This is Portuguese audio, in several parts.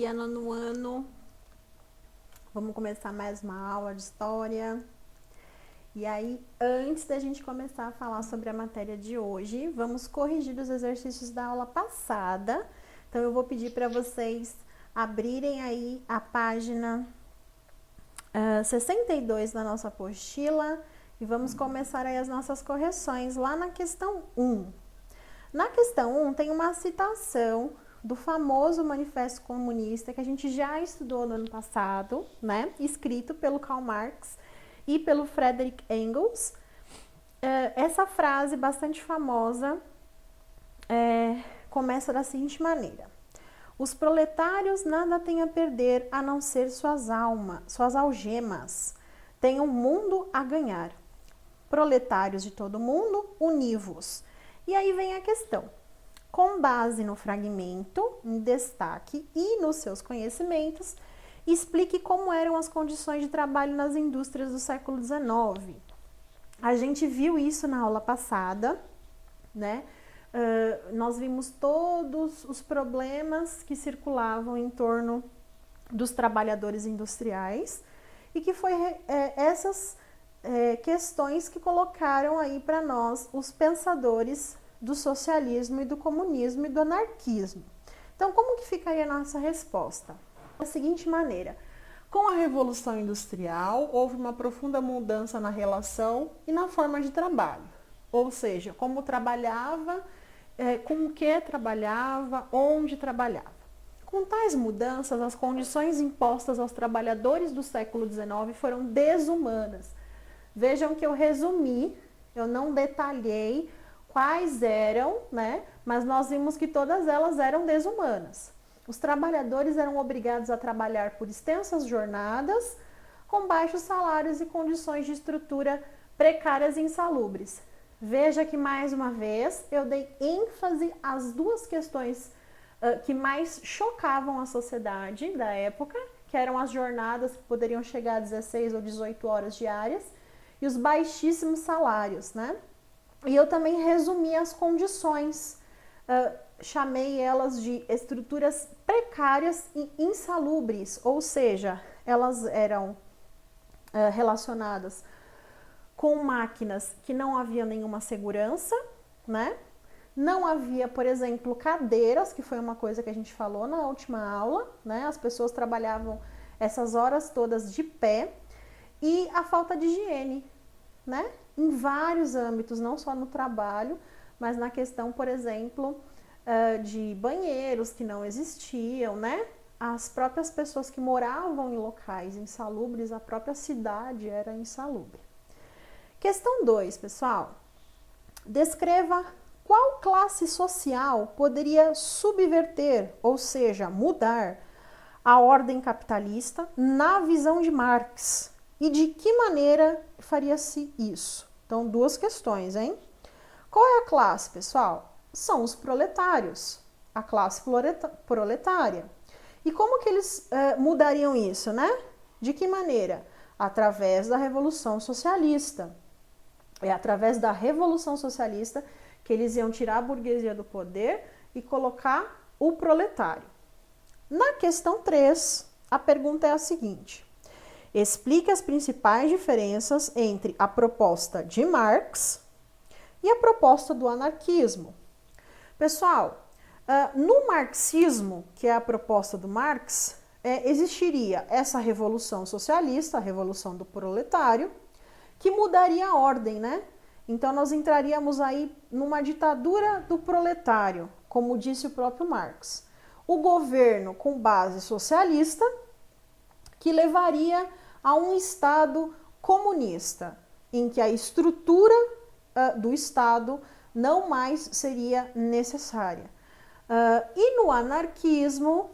dia, nono ano. Vamos começar mais uma aula de história. E aí, antes da gente começar a falar sobre a matéria de hoje, vamos corrigir os exercícios da aula passada. Então, eu vou pedir para vocês abrirem aí a página 62 da nossa apostila e vamos começar aí as nossas correções lá na questão 1. Na questão 1 tem uma citação do famoso Manifesto Comunista que a gente já estudou no ano passado, né? Escrito pelo Karl Marx e pelo Friedrich Engels. Essa frase bastante famosa começa da seguinte maneira: os proletários nada têm a perder a não ser suas algemas. Têm um mundo a ganhar. Proletários de todo mundo, univos. E aí vem a questão. Com base no fragmento, em destaque e nos seus conhecimentos, explique como eram as condições de trabalho nas indústrias do século XIX. A gente viu isso na aula passada, né? Nós vimos todos os problemas que circulavam em torno dos trabalhadores industriais e que foi essas questões que colocaram aí para nós os pensadores do socialismo e do comunismo e do anarquismo. Então, como que ficaria a nossa resposta? Da seguinte maneira: com a Revolução Industrial, houve uma profunda mudança na relação e na forma de trabalho. Ou seja, como trabalhava, com o que trabalhava, onde trabalhava. Com tais mudanças, as condições impostas aos trabalhadores do século XIX foram desumanas. Vejam que eu resumi, eu não detalhei quais eram, né? Mas nós vimos que todas elas eram desumanas. Os trabalhadores eram obrigados a trabalhar por extensas jornadas, com baixos salários e condições de estrutura precárias e insalubres. Veja que, mais uma vez, eu dei ênfase às duas questões que mais chocavam a sociedade da época, que eram as jornadas que poderiam chegar a 16 ou 18 horas diárias e os baixíssimos salários, né? E eu também resumi as condições, chamei elas de estruturas precárias e insalubres, ou seja, elas eram relacionadas com máquinas que não havia nenhuma segurança, né? Não havia, por exemplo, cadeiras, que foi uma coisa que a gente falou na última aula, né? As pessoas trabalhavam essas horas todas de pé, e a falta de higiene, né? Em vários âmbitos, não só no trabalho, mas na questão, por exemplo, de banheiros que não existiam, né? As próprias pessoas que moravam em locais insalubres, a própria cidade era insalubre. Questão 2, pessoal. Descreva qual classe social poderia subverter, ou seja, mudar a ordem capitalista na visão de Marx. E de que maneira faria-se isso? Então, duas questões, hein? Qual é a classe, pessoal? São os proletários, a classe proletária. E como que eles mudariam isso, né? De que maneira? Através da Revolução Socialista. É através da Revolução Socialista que eles iam tirar a burguesia do poder e colocar o proletário. Na questão 3, a pergunta é a seguinte: explique as principais diferenças entre a proposta de Marx e a proposta do anarquismo. Pessoal, no marxismo, que é a proposta do Marx, existiria essa revolução socialista, a revolução do proletário, que mudaria a ordem, né? Então, nós entraríamos aí numa ditadura do proletário, como disse o próprio Marx. O governo com base socialista, que levaria a um Estado comunista, em que a estrutura do Estado não mais seria necessária. E no anarquismo,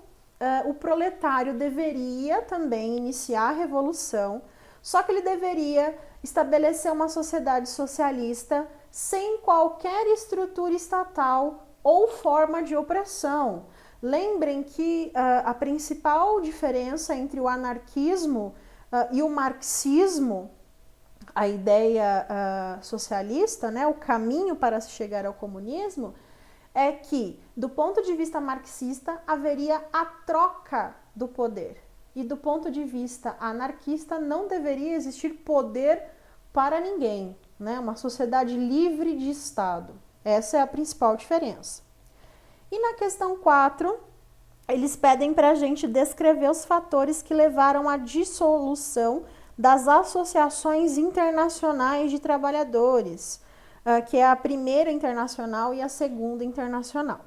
o proletário deveria também iniciar a revolução, só que ele deveria estabelecer uma sociedade socialista sem qualquer estrutura estatal ou forma de opressão. Lembrem que a principal diferença entre o anarquismo e o marxismo, a ideia socialista, né, o caminho para se chegar ao comunismo, é que, do ponto de vista marxista, haveria a troca do poder. E do ponto de vista anarquista, não deveria existir poder para ninguém, né? Uma sociedade livre de Estado. Essa é a principal diferença. E na questão 4, eles pedem para a gente descrever os fatores que levaram à dissolução das associações internacionais de trabalhadores, que é a primeira internacional e a segunda internacional.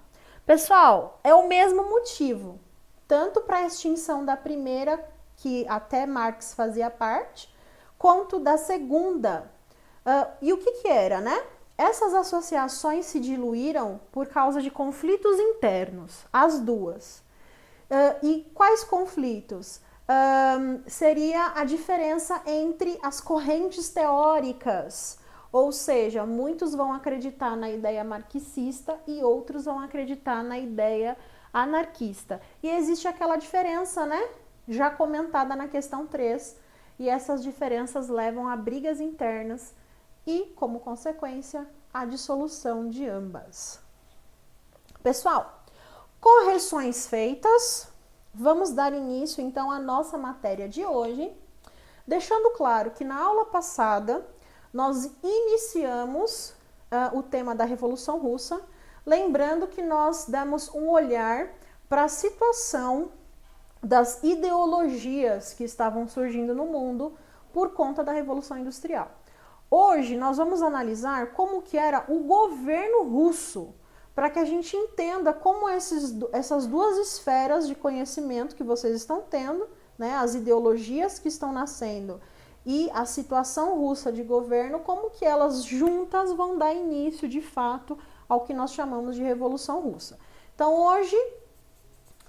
Pessoal, é o mesmo motivo, tanto para a extinção da primeira, que até Marx fazia parte, quanto da segunda. E o que era, né? Essas associações se diluíram por causa de conflitos internos, as duas. E quais conflitos? Seria a diferença entre as correntes teóricas, ou seja, muitos vão acreditar na ideia marxista e outros vão acreditar na ideia anarquista. E existe aquela diferença, né? Já comentada na questão 3, e essas diferenças levam a brigas internas e, como consequência, a dissolução de ambas. Pessoal, correções feitas, vamos dar início então à nossa matéria de hoje, deixando claro que na aula passada nós iniciamos o tema da Revolução Russa, lembrando que nós demos um olhar para a situação das ideologias que estavam surgindo no mundo por conta da Revolução Industrial. Hoje nós vamos analisar como que era o governo russo, para que a gente entenda como essas duas esferas de conhecimento que vocês estão tendo, né, as ideologias que estão nascendo e a situação russa de governo, como que elas juntas vão dar início, de fato, ao que nós chamamos de Revolução Russa. Então, hoje,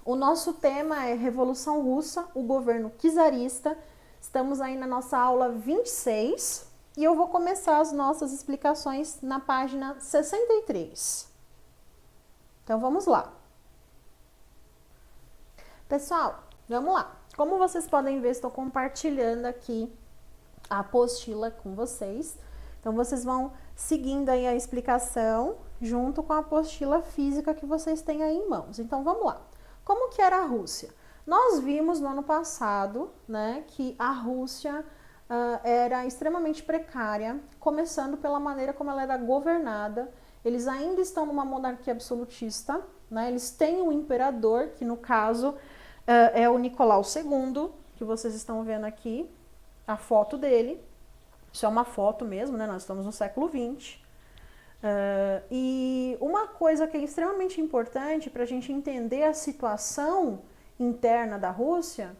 o nosso tema é Revolução Russa, o governo czarista. Estamos aí na nossa aula 26 e eu vou começar as nossas explicações na página 63. Então, vamos lá. Pessoal, vamos lá. Como vocês podem ver, estou compartilhando aqui a apostila com vocês. Então, vocês vão seguindo aí a explicação junto com a apostila física que vocês têm aí em mãos. Então, vamos lá. Como que era a Rússia? Nós vimos no ano passado, né, que a Rússia era extremamente precária, começando pela maneira como ela era governada. Eles ainda estão numa monarquia absolutista, né? Eles têm um imperador, que no caso é o Nicolau II, que vocês estão vendo aqui, a foto dele. Isso é uma foto mesmo, né? Nós estamos no século XX. E uma coisa que é extremamente importante para a gente entender a situação interna da Rússia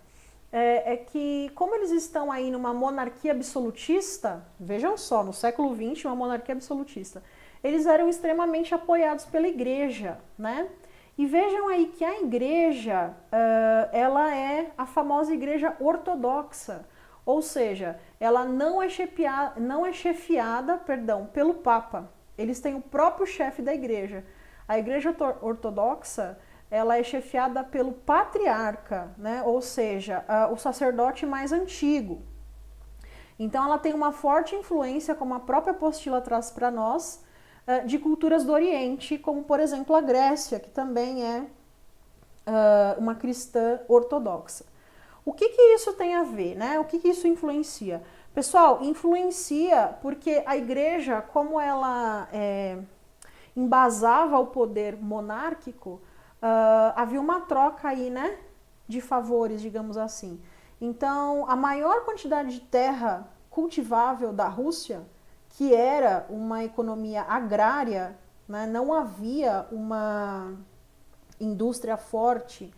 é que, como eles estão aí numa monarquia absolutista, vejam só, no século XX, uma monarquia absolutista, eles eram extremamente apoiados pela igreja, né? E vejam aí que a igreja, ela é a famosa igreja ortodoxa, ou seja, ela não é chefiada, pelo Papa. Eles têm o próprio chefe da igreja. A igreja ortodoxa, ela é chefiada pelo patriarca, né? Ou seja, o sacerdote mais antigo. Então, ela tem uma forte influência, como a própria apostila traz para nós, de culturas do Oriente, como, por exemplo, a Grécia, que também é uma cristã ortodoxa. O que isso tem a ver, né? O que isso influencia? Pessoal, influencia porque a igreja, como ela embasava o poder monárquico, havia uma troca aí, né, de favores, digamos assim. Então, a maior quantidade de terra cultivável da Rússia, que era uma economia agrária, né, não havia uma indústria forte.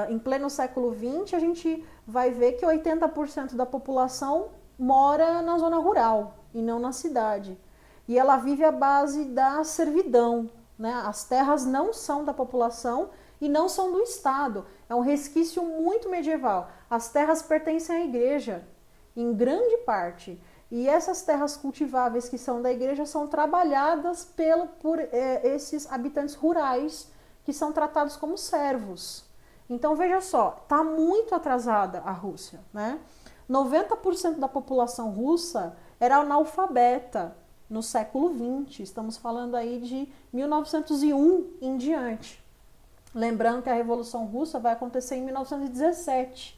Em pleno século XX, a gente vai ver que 80% da população mora na zona rural e não na cidade. E ela vive à base da servidão, né? As terras não são da população e não são do Estado. É um resquício muito medieval. As terras pertencem à igreja, em grande parte. E essas terras cultiváveis que são da igreja são trabalhadas por esses habitantes rurais que são tratados como servos. Então, veja só, está muito atrasada a Rússia, né? 90% da população russa era analfabeta. no século XX, estamos falando aí de 1901 em diante. Lembrando que a Revolução Russa vai acontecer em 1917.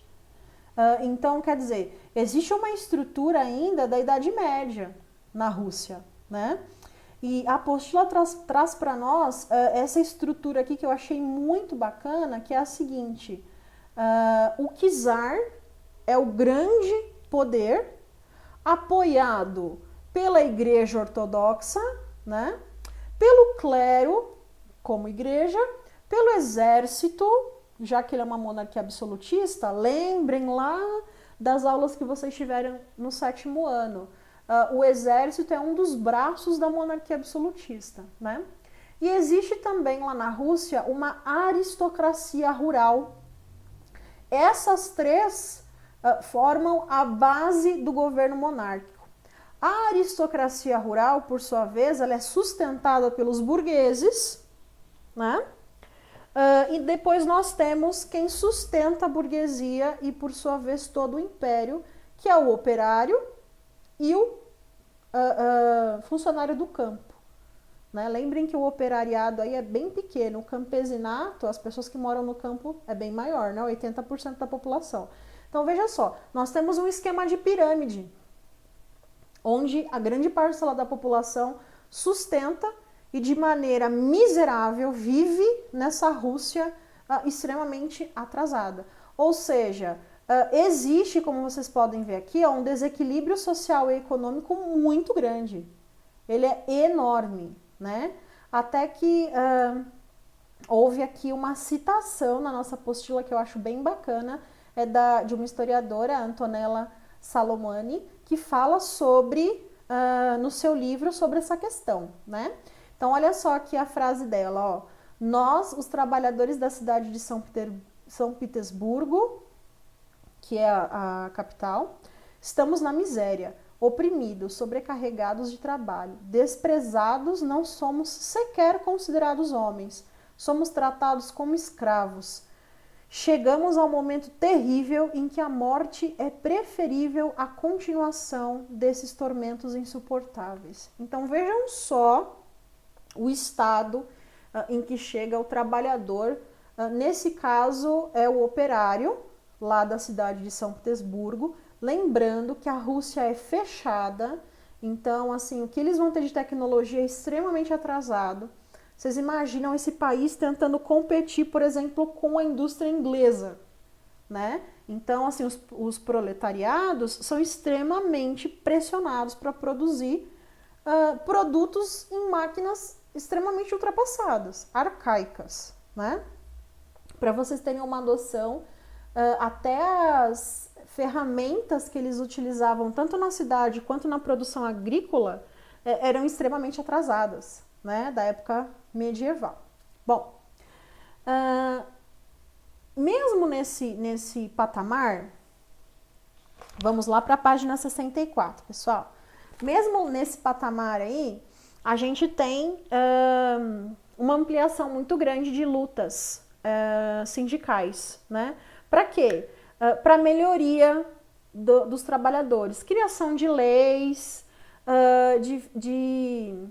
Então, quer dizer, existe uma estrutura ainda da Idade Média na Rússia, né? E a apostila traz para nós essa estrutura aqui que eu achei muito bacana, que é a seguinte: o czar é o grande poder apoiado pela Igreja Ortodoxa, né? Pelo clero como igreja, pelo exército, já que ele é uma monarquia absolutista. Lembrem lá das aulas que vocês tiveram no 7º ano. O exército é um dos braços da monarquia absolutista, né? E existe também lá na Rússia uma aristocracia rural. Essas três formam a base do governo monárquico. A aristocracia rural, por sua vez, ela é sustentada pelos burgueses, né? E depois nós temos quem sustenta a burguesia e, por sua vez, todo o império, que é o operário e o funcionário do campo. Né? Lembrem que o operariado aí é bem pequeno, o campesinato, as pessoas que moram no campo, é bem maior, né? 80% da população. Então, veja só, nós temos um esquema de pirâmide, onde a grande parcela da população sustenta e de maneira miserável vive nessa Rússia extremamente atrasada. Ou seja, existe, como vocês podem ver aqui, um desequilíbrio social e econômico muito grande. Ele é enorme, né? Até que houve aqui uma citação na nossa apostila que eu acho bem bacana, de uma historiadora, Antonella Salomani, que fala sobre, no seu livro, sobre essa questão, né? Então, olha só aqui a frase dela, ó. Nós, os trabalhadores da cidade de São Petersburgo, que é a capital, estamos na miséria, oprimidos, sobrecarregados de trabalho, desprezados, não somos sequer considerados homens, somos tratados como escravos. Chegamos ao momento terrível em que a morte é preferível à continuação desses tormentos insuportáveis. Então, vejam só o estado em que chega o trabalhador. Nesse caso, é o operário, lá da cidade de São Petersburgo. Lembrando que a Rússia é fechada, então, assim, o que eles vão ter de tecnologia é extremamente atrasado. Vocês imaginam esse país tentando competir, por exemplo, com a indústria inglesa, né? Então, assim, os proletariados são extremamente pressionados para produzir produtos em máquinas extremamente ultrapassadas, arcaicas, né? Para vocês terem uma noção, até as ferramentas que eles utilizavam, tanto na cidade quanto na produção agrícola, eram extremamente atrasadas, né? Da época medieval. Bom, mesmo nesse patamar, vamos lá para a página 64, pessoal. Mesmo nesse patamar aí, a gente tem uma ampliação muito grande de lutas sindicais, né? Para quê? Para melhoria dos trabalhadores, criação de leis, de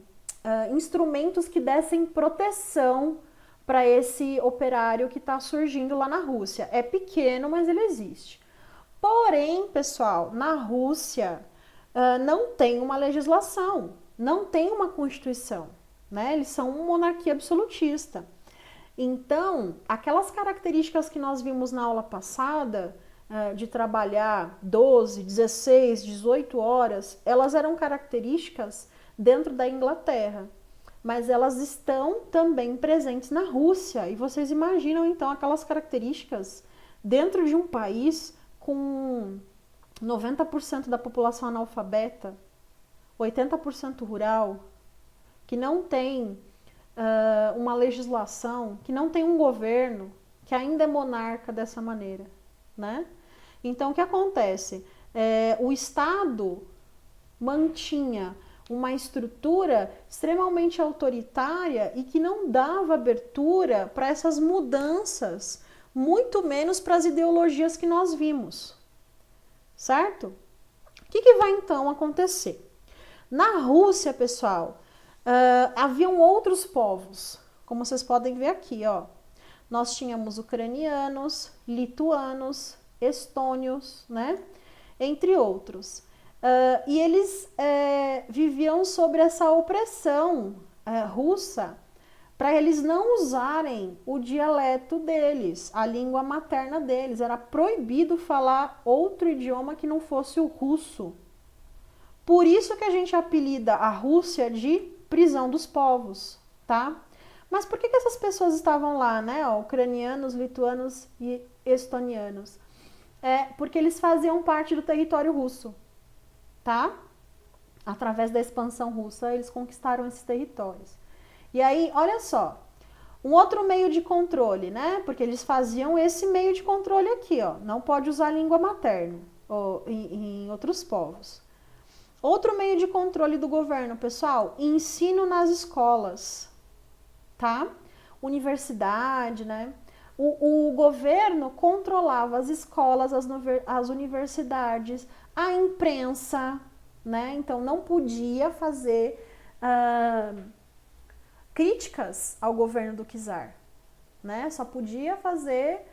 instrumentos que dessem proteção para esse operário que está surgindo lá na Rússia. É pequeno, mas ele existe. Porém, pessoal, na Rússia não tem uma legislação, não tem uma constituição, né? Eles são uma monarquia absolutista. Então, aquelas características que nós vimos na aula passada, de trabalhar 12, 16, 18 horas, elas eram características dentro da Inglaterra, mas elas estão também presentes na Rússia. E vocês imaginam, então, aquelas características dentro de um país com 90% da população analfabeta, 80% rural, que não tem uma legislação, que não tem um governo, que ainda é monarca dessa maneira, né? Então, o que acontece? O Estado mantinha uma estrutura extremamente autoritária e que não dava abertura para essas mudanças, muito menos para as ideologias que nós vimos, certo? O que vai então acontecer? Na Rússia, pessoal, haviam outros povos, como vocês podem ver aqui, ó. Nós tínhamos ucranianos, lituanos, estônios, né? Entre outros. E eles viviam sobre essa opressão russa para eles não usarem o dialeto deles, a língua materna deles. Era proibido falar outro idioma que não fosse o russo. Por isso que a gente apelida a Rússia de prisão dos povos, tá? Mas por que essas pessoas estavam lá, né? Ó, ucranianos, lituanos e estonianos? Porque eles faziam parte do território russo, tá? Através da expansão russa, eles conquistaram esses territórios. E aí, olha só, um outro meio de controle, né? Porque eles faziam esse meio de controle aqui, ó. Não pode usar a língua materna em outros povos. Outro meio de controle do governo, pessoal, ensino nas escolas, tá? Universidade, né? O governo controlava as escolas, as universidades, a imprensa, né? Então não podia fazer críticas ao governo do czar, né? Só podia fazer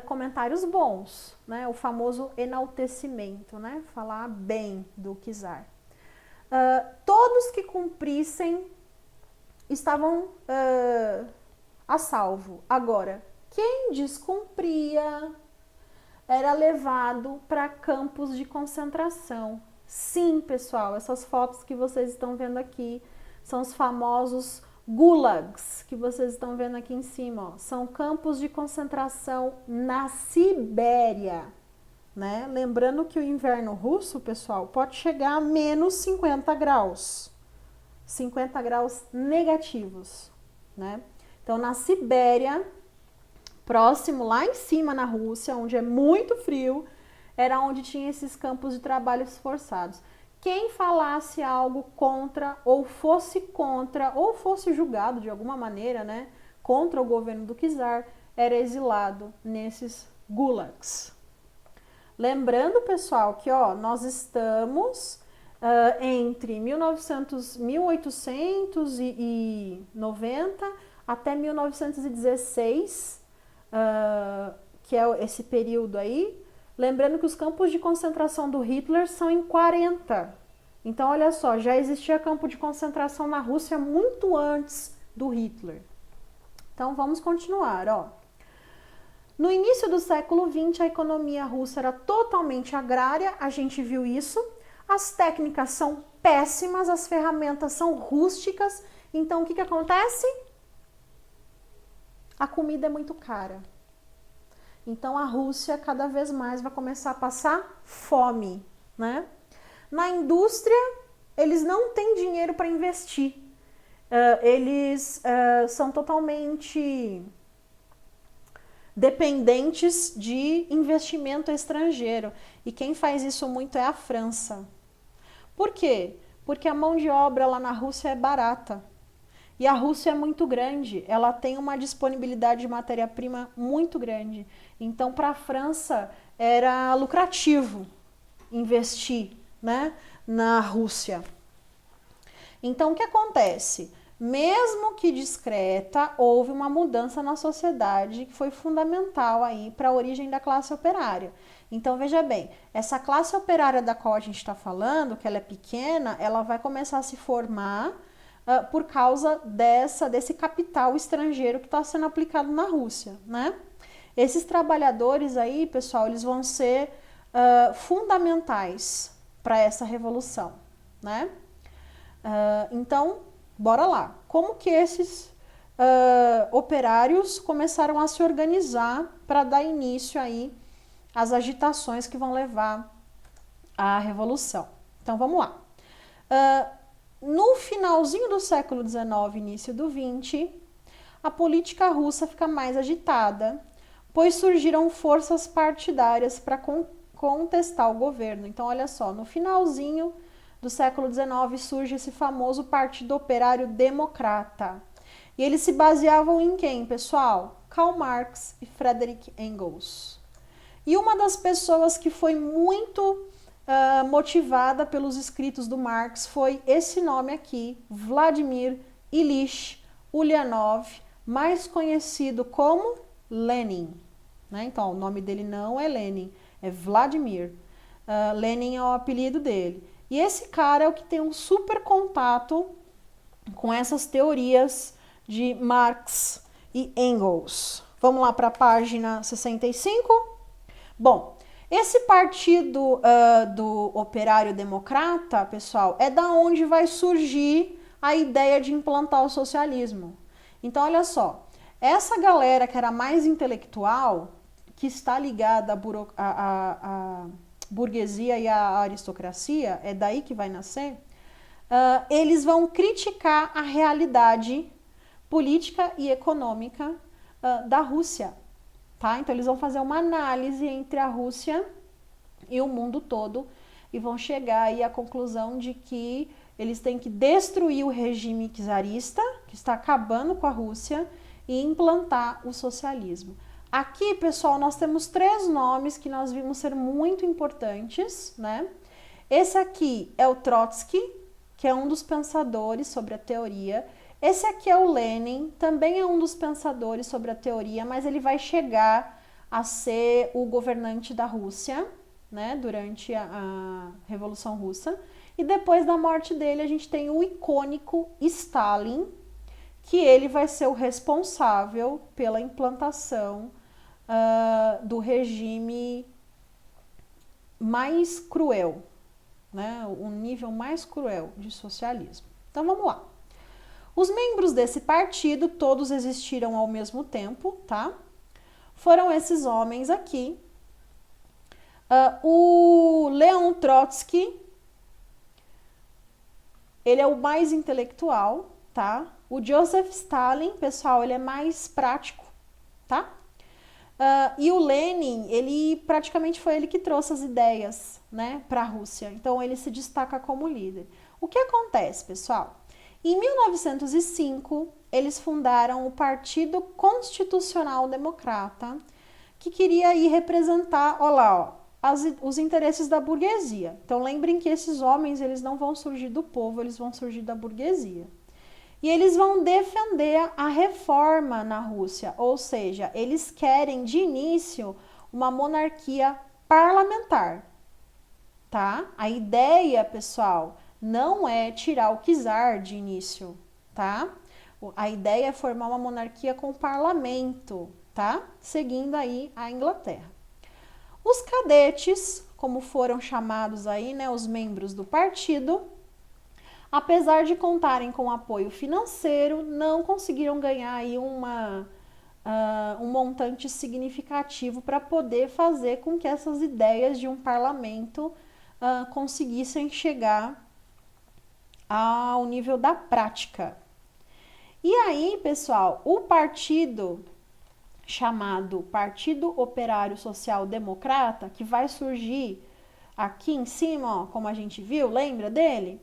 comentários bons, né? O famoso enaltecimento, né? Falar bem do czar. Todos que cumprissem estavam a salvo. Agora, quem descumpria era levado para campos de concentração. Sim, pessoal, essas fotos que vocês estão vendo aqui são os famosos gulags que vocês estão vendo aqui em cima, ó. São campos de concentração na Sibéria, né? Lembrando que o inverno russo, pessoal, pode chegar a menos 50 graus. 50 graus negativos, né? Então, na Sibéria, próximo lá em cima na Rússia, onde é muito frio, era onde tinha esses campos de trabalhos forçados. Quem falasse algo contra, ou fosse julgado de alguma maneira, né, contra o governo do czar, era exilado nesses gulags. Lembrando, pessoal, que ó, nós estamos entre 1890 até 1916, que é esse período aí. Lembrando que os campos de concentração do Hitler são em 40. Então, olha só, já existia campo de concentração na Rússia muito antes do Hitler. Então, vamos continuar, ó. No início do século XX, a economia russa era totalmente agrária, a gente viu isso. As técnicas são péssimas, as ferramentas são rústicas. Então, o que acontece? A comida é muito cara. Então, a Rússia cada vez mais vai começar a passar fome, né? Na indústria, eles não têm dinheiro para investir. Eles são totalmente dependentes de investimento estrangeiro. E quem faz isso muito é a França. Por quê? Porque a mão de obra lá na Rússia é barata. E a Rússia é muito grande, ela tem uma disponibilidade de matéria-prima muito grande. Então, para a França, era lucrativo investir, né, na Rússia. Então, o que acontece? Mesmo que discreta, houve uma mudança na sociedade que foi fundamental aí para a origem da classe operária. Então, veja bem, essa classe operária da qual a gente está falando, que ela é pequena, ela vai começar a se formar por causa desse capital estrangeiro que está sendo aplicado na Rússia, né? Esses trabalhadores aí, pessoal, eles vão ser fundamentais para essa revolução, né? Então, bora lá. Como que esses operários começaram a se organizar para dar início aí às agitações que vão levar à revolução? Então, vamos lá. No finalzinho do século XIX, início do XX, a política russa fica mais agitada, pois surgiram forças partidárias para contestar o governo. Então, olha só, no finalzinho do século XIX surge esse famoso Partido Operário Democrata. E eles se baseavam em quem, pessoal? Karl Marx e Friedrich Engels. E uma das pessoas que foi muito motivada pelos escritos do Marx, foi esse nome aqui, Vladimir Ilyich Ulyanov, mais conhecido como Lenin. Né? Então, o nome dele não é Lenin, é Vladimir. Lenin é o apelido dele. E esse cara é o que tem um super contato com essas teorias de Marx e Engels. Vamos lá para a página 65? Bom, esse partido do operário democrata, pessoal, é da onde vai surgir a ideia de implantar o socialismo. Então, olha só, essa galera que era mais intelectual, que está ligada à burguesia e à aristocracia, é daí que vai nascer, eles vão criticar a realidade política e econômica da Rússia. Tá? Então, eles vão fazer uma análise entre a Rússia e o mundo todo e vão chegar aí à conclusão de que eles têm que destruir o regime czarista, que está acabando com a Rússia, e implantar o socialismo. Aqui, pessoal, nós temos 3 nomes que nós vimos ser muito importantes, né? Esse aqui é o Trotsky, que é um dos pensadores sobre a teoria. Esse aqui é o Lenin, também é um dos pensadores sobre a teoria, mas ele vai chegar a ser o governante da Rússia, né, durante a Revolução Russa. E depois da morte dele, a gente tem o icônico Stalin, que ele vai ser o responsável pela implantação do regime mais cruel, né, o nível mais cruel de socialismo. Então, vamos lá. Os membros desse partido, todos existiram ao mesmo tempo, tá? Foram esses homens aqui. O Leon Trotsky, ele é o mais intelectual, tá? O Joseph Stalin, pessoal, ele é mais prático, tá? E o Lenin, ele praticamente foi ele que trouxe as ideias, né, para a Rússia. Então, ele se destaca como líder. O que acontece, pessoal? Em 1905, eles fundaram o Partido Constitucional Democrata, que queria aí representar, olha lá, os interesses da burguesia. Então, lembrem que esses homens, eles não vão surgir do povo, eles vão surgir da burguesia. E eles vão defender a reforma na Rússia, ou seja, eles querem, de início, uma monarquia parlamentar, tá? A ideia, pessoal, não é tirar o czar de início, tá? A ideia é formar uma monarquia com parlamento, tá? Seguindo aí a Inglaterra. Os cadetes, como foram chamados aí, né, os membros do partido, apesar de contarem com apoio financeiro, não conseguiram ganhar aí um montante significativo para poder fazer com que essas ideias de um parlamento conseguissem chegar ao nível da prática. E aí, pessoal, o partido chamado Partido Operário Social Democrata, que vai surgir aqui em cima, ó, como a gente viu, lembra dele?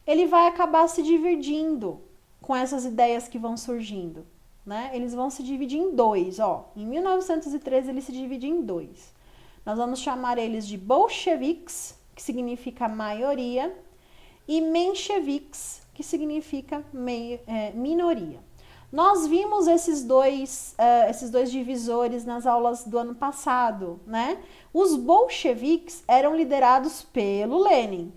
Ele vai acabar se dividindo com essas ideias que vão surgindo, né? Eles vão se dividir em 2, ó. Em 1913 ele se divide em 2. Nós vamos chamar eles de bolcheviques, que significa maioria, e mencheviques, que significa minoria. Nós vimos esses dois divisores nas aulas do ano passado, né? Os bolcheviques eram liderados pelo Lenin.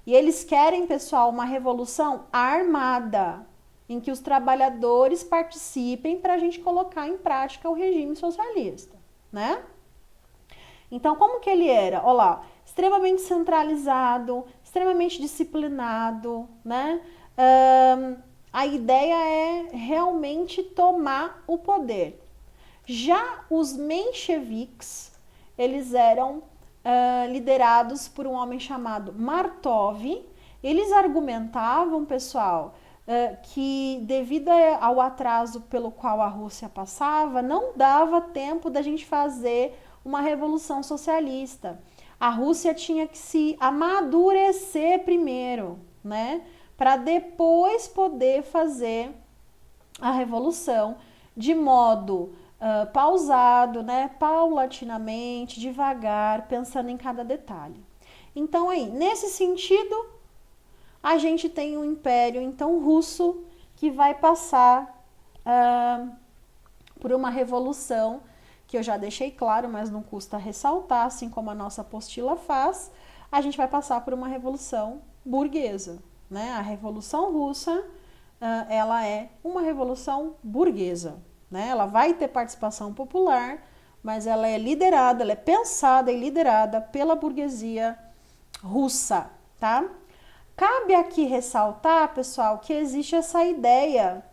E eles querem, pessoal, uma revolução armada, em que os trabalhadores participem para a gente colocar em prática o regime socialista, né? Então, como que ele era? Olha lá, extremamente centralizado, extremamente disciplinado, né? A ideia é realmente tomar o poder. Já os mencheviques, eles eram liderados por um homem chamado Martov. Eles argumentavam, pessoal, que devido ao atraso pelo qual a Rússia passava, não dava tempo da gente fazer uma revolução socialista. A Rússia tinha que se amadurecer primeiro, né, para depois poder fazer a revolução de modo pausado, né, paulatinamente, devagar, pensando em cada detalhe. Então aí, nesse sentido, a gente tem um império, então, russo, que vai passar por uma revolução, que eu já deixei claro, mas não custa ressaltar, assim como a nossa apostila faz, a gente vai passar por uma revolução burguesa, né? A Revolução Russa, ela é uma revolução burguesa, né? Ela vai ter participação popular, mas ela é liderada, ela é pensada e liderada pela burguesia russa, tá? Cabe aqui ressaltar, pessoal, que existe essa ideia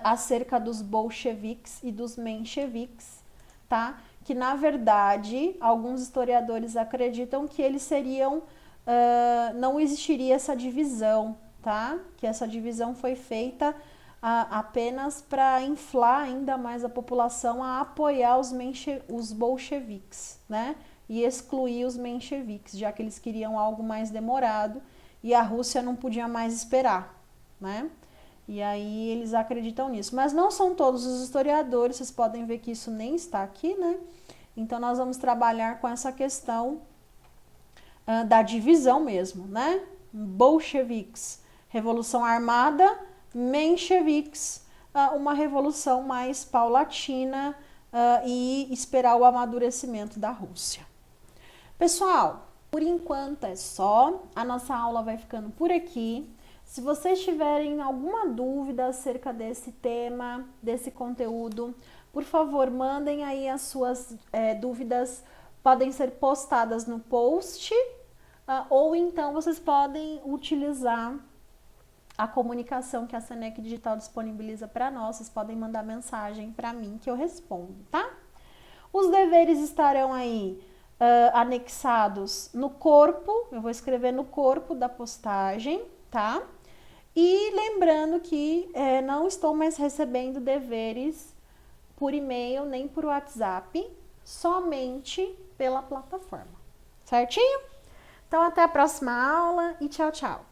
acerca dos bolcheviques e dos mencheviques, tá? Que, na verdade, alguns historiadores acreditam que eles seriam... não existiria essa divisão, tá? Que essa divisão foi feita apenas para inflar ainda mais a população a apoiar os bolcheviques, né? E excluir os mencheviques, já que eles queriam algo mais demorado e a Rússia não podia mais esperar, né? E aí eles acreditam nisso. Mas não são todos os historiadores, vocês podem ver que isso nem está aqui, né? Então nós vamos trabalhar com essa questão da divisão mesmo, né? Bolcheviques, revolução armada, mencheviques, uma revolução mais paulatina e esperar o amadurecimento da Rússia. Pessoal, por enquanto é só, a nossa aula vai ficando por aqui. Se vocês tiverem alguma dúvida acerca desse tema, desse conteúdo, por favor, mandem aí as suas dúvidas, podem ser postadas no post, ou então vocês podem utilizar a comunicação que a Senec Digital disponibiliza para nós, vocês podem mandar mensagem para mim que eu respondo, tá? Os deveres estarão aí anexados no corpo, eu vou escrever no corpo da postagem, tá? E lembrando que não estou mais recebendo deveres por e-mail nem por WhatsApp, somente pela plataforma, certinho? Então até a próxima aula e tchau, tchau!